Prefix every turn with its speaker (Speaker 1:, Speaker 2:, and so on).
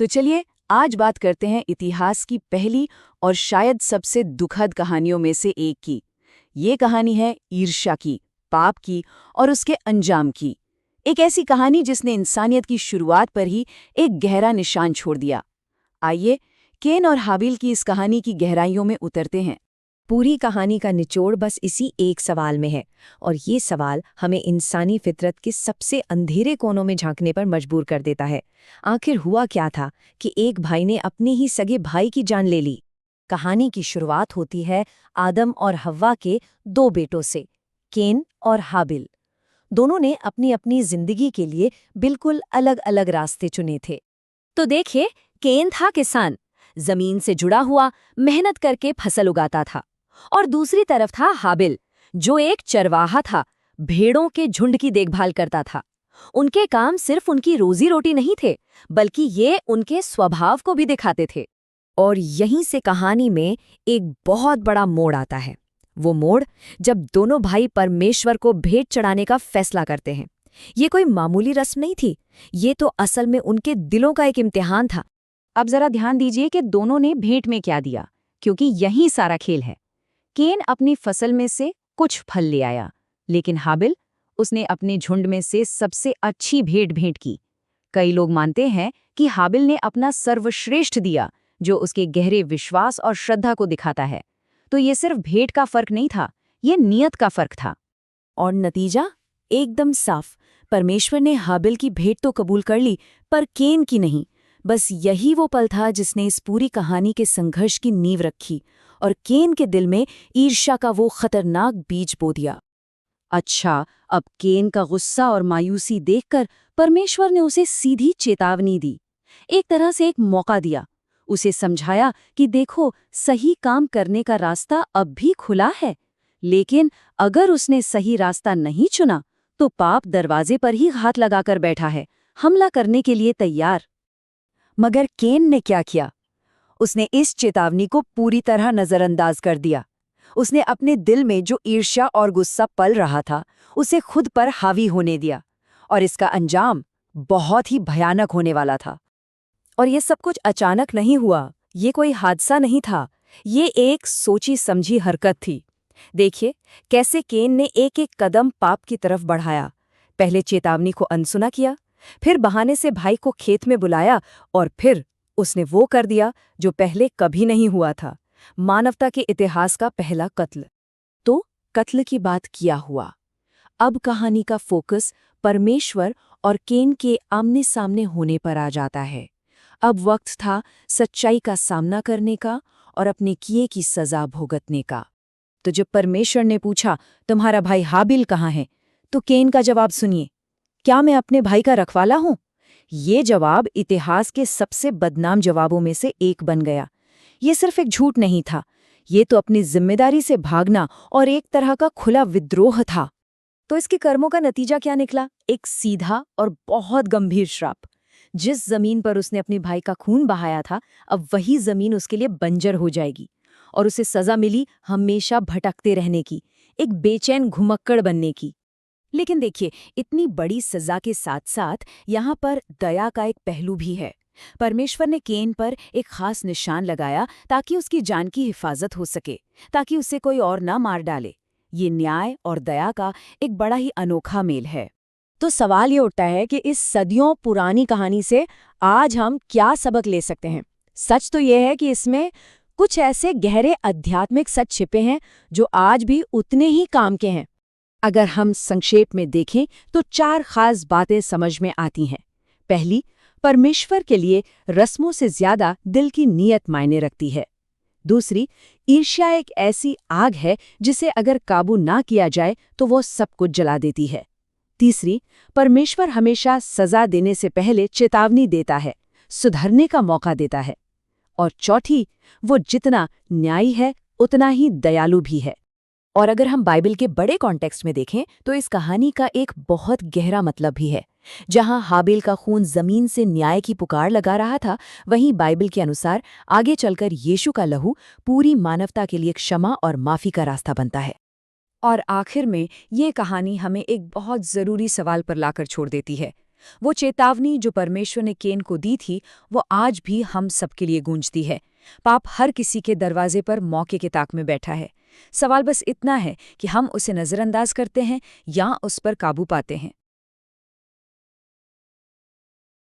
Speaker 1: तो चलिए आज बात करते हैं इतिहास की पहली और शायद सबसे दुखद कहानियों में से एक की। ये कहानी है ईर्ष्या की, पाप की और उसके अंजाम की। एक ऐसी कहानी जिसने इंसानियत की शुरुआत पर ही एक गहरा निशान छोड़ दिया। आइए केन और हाबिल की इस कहानी की गहराइयों में उतरते हैं।
Speaker 2: पूरी कहानी का निचोड़ बस इसी एक सवाल में है, और ये सवाल हमें इंसानी फितरत के सबसे अंधेरे कोनों में झांकने पर मजबूर कर देता है। आखिर हुआ क्या था कि एक भाई ने अपने ही सगे भाई की जान ले ली। कहानी की शुरुआत होती है आदम और हव्वा के दो बेटों से, केन और हाबिल। दोनों ने अपनी अपनी जिंदगी के लिए बिल्कुल अलग अलग रास्ते चुने थे। तो देखिए, केन था किसान, जमीन से जुड़ा हुआ, मेहनत करके फसल उगाता था। और दूसरी तरफ था हाबिल, जो एक चरवाहा था, भेड़ों के झुंड की देखभाल करता था। उनके काम सिर्फ उनकी रोजी रोटी नहीं थे, बल्कि ये उनके स्वभाव को भी दिखाते थे। और यहीं से कहानी में एक बहुत बड़ा मोड़ आता है। वो मोड़ जब दोनों भाई परमेश्वर को भेंट चढ़ाने का फैसला करते हैं। ये कोई मामूली रस्म नहीं थी, ये तो असल में उनके दिलों का एक इम्तिहान था।
Speaker 1: अब जरा ध्यान दीजिए कि दोनों ने भेंट में क्या दिया, क्योंकि यही सारा खेल है। केन अपनी फसल में से कुछ फल ले आया, लेकिन हाबिल, उसने अपने झुंड में से सबसे अच्छी भेंट की। कई लोग मानते हैं कि हाबिल ने अपना सर्वश्रेष्ठ दिया, जो उसके गहरे विश्वास और श्रद्धा को दिखाता है। तो ये सिर्फ भेंट का फर्क नहीं था, ये नियत का फर्क था। और नतीजा एकदम साफ। परमेश्वर ने हाबिल की भेंट तो कबूल कर ली, पर केन की नहीं। बस यही वो पल था जिसने इस पूरी कहानी के संघर्ष की नींव रखी और केन के दिल में ईर्ष्या का वो खतरनाक बीज बो दिया। अच्छा, अब केन का गुस्सा और मायूसी देखकर परमेश्वर ने उसे सीधी चेतावनी दी। एक तरह से एक मौका दिया। उसे समझाया कि देखो, सही काम करने का रास्ता अब भी खुला है, लेकिन अगर उसने सही रास्ता नहीं चुना तो पाप दरवाजे पर ही हाथ लगाकर बैठा है, हमला करने के लिए तैयार। मगर केन ने क्या किया? उसने इस चेतावनी को पूरी तरह नजरअंदाज कर दिया। उसने अपने दिल में जो ईर्ष्या और गुस्सा पल रहा था, उसे खुद पर हावी होने दिया, और इसका अंजाम बहुत ही भयानक होने वाला था। और ये सब कुछ अचानक नहीं हुआ, ये कोई हादसा नहीं था, ये एक सोची समझी हरकत थी। देखिए कैसे केन ने एक एक कदम पाप की तरफ बढ़ाया। पहले चेतावनी को अनसुना किया, फिर बहाने से भाई को खेत में बुलाया, और फिर उसने वो कर दिया जो पहले कभी नहीं हुआ था, मानवता के इतिहास का पहला कत्ल। तो कत्ल की बात किया हुआ। अब कहानी का फोकस परमेश्वर और केन के आमने सामने होने पर आ जाता है। अब वक्त था सच्चाई का सामना करने का और अपने किए की सजा भुगतने का। तो जब परमेश्वर ने पूछा, तुम्हारा भाई हाबिल कहाँ है, तो केन का जवाब सुनिए, क्या मैं अपने भाई का रखवाला हूं? ये जवाब इतिहास के सबसे बदनाम जवाबों में से एक बन गया। ये सिर्फ एक झूठ नहीं था, ये तो अपनी जिम्मेदारी से भागना और एक तरह का खुला विद्रोह था। तो इसके कर्मों का नतीजा क्या निकला? एक सीधा और बहुत गंभीर श्राप। जिस जमीन पर उसने अपने भाई का खून बहाया था, अब वही जमीन उसके लिए बंजर हो जाएगी। और उसे सजा मिली हमेशा भटकते रहने की, एक बेचैन घुमक्कड़ बनने की। लेकिन देखिए, इतनी बड़ी सजा के साथ साथ यहाँ पर दया का एक पहलू भी है। परमेश्वर ने केन पर एक खास निशान लगाया ताकि उसकी जान की हिफाजत हो सके, ताकि उसे कोई और ना मार डाले। ये न्याय और दया का एक बड़ा ही अनोखा मेल है। तो सवाल ये उठता है कि इस सदियों पुरानी कहानी से आज हम क्या सबक ले सकते हैं? सच तो ये है कि इसमें कुछ ऐसे गहरे आध्यात्मिक सच छिपे हैं जो आज भी उतने ही काम के हैं। अगर हम संक्षेप में देखें तो 4 खास बातें समझ में आती हैं। पहली, परमेश्वर के लिए रस्मों से ज्यादा दिल की नीयत मायने रखती है। दूसरी, ईर्ष्या एक ऐसी आग है जिसे अगर काबू ना किया जाए तो वो सब कुछ जला देती है। तीसरी, परमेश्वर हमेशा सजा देने से पहले चेतावनी देता है, सुधरने का मौका देता है। और चौथी, वो जितना न्यायी है उतना ही दयालु भी है। और अगर हम बाइबल के बड़े कॉन्टेक्स्ट में देखें तो इस कहानी का एक बहुत गहरा मतलब भी है। जहां हाबिल का खून जमीन से न्याय की पुकार लगा रहा था, वहीं बाइबल के अनुसार आगे चलकर यीशु का लहू पूरी मानवता के लिए क्षमा और माफी का रास्ता बनता है। और आखिर में ये कहानी हमें एक बहुत जरूरी सवाल पर लाकर छोड़ देती है। वो चेतावनी जो परमेश्वर ने केन को दी थी, वो आज भी हम सबके लिए गूंजती है। पाप हर किसी के दरवाजे पर मौके के ताक में बैठा है। सवाल बस इतना है कि हम उसे नज़रअंदाज करते हैं या उस पर काबू पाते हैं।